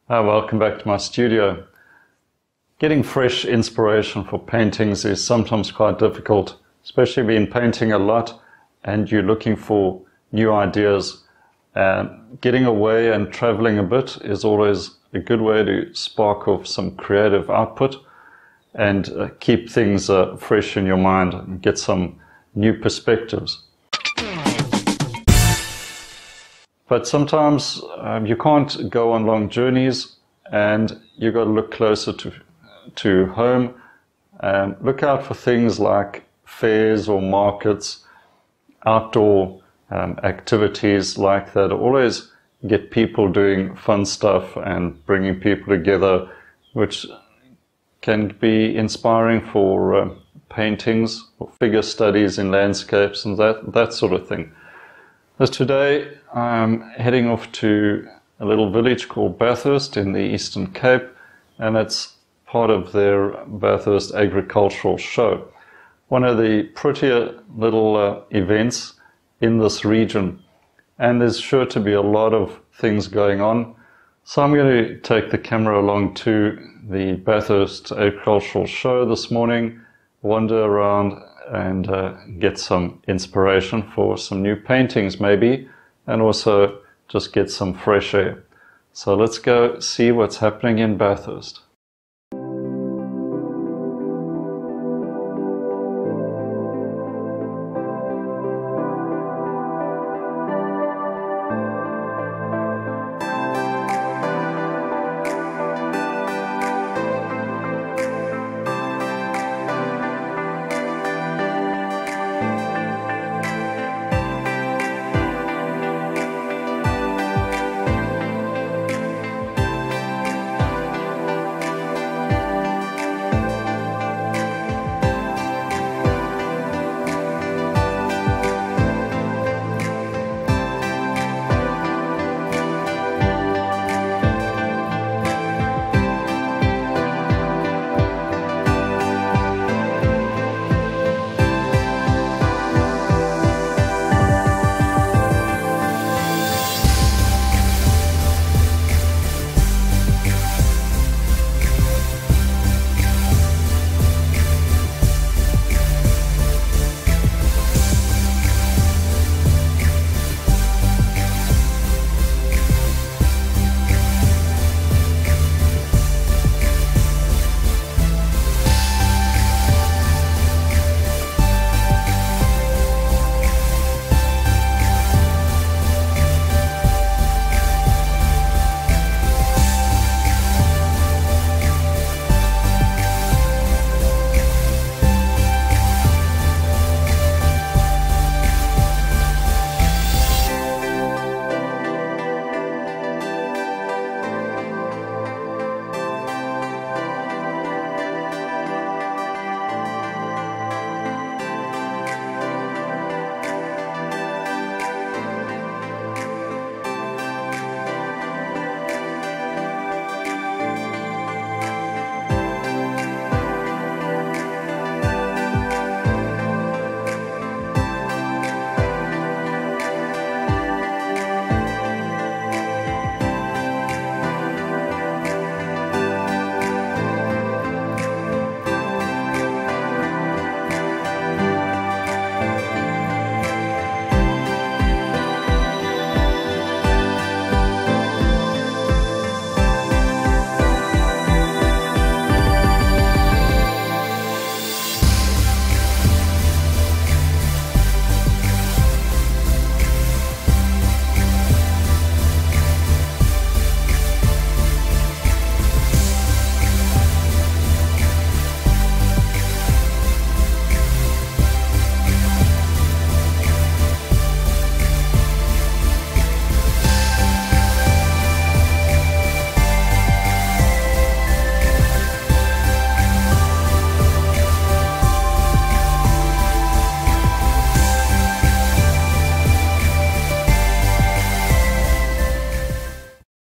Welcome back to my studio. Getting fresh inspiration for paintings is sometimes quite difficult, especially when painting a lot and you're looking for new ideas. Getting away and traveling a bit is always a good way to spark off some creative output and keep things fresh in your mind and get some new perspectives. But sometimes you can't go on long journeys and you've got to look closer to home. Look out for things like fairs or markets, outdoor activities like that. Always get people doing fun stuff and bringing people together, which can be inspiring for paintings or figure studies in landscapes and that sort of thing. As today I'm heading off to a little village called Bathurst in the Eastern Cape, and it's part of their Bathurst Agricultural Show. One of the prettier little events in this region, and there's sure to be a lot of things going on. So I'm going to take the camera along to the Bathurst Agricultural Show this morning, wander around and get some inspiration for some new paintings maybe, and also just get some fresh air. So let's go see what's happening in Bathurst.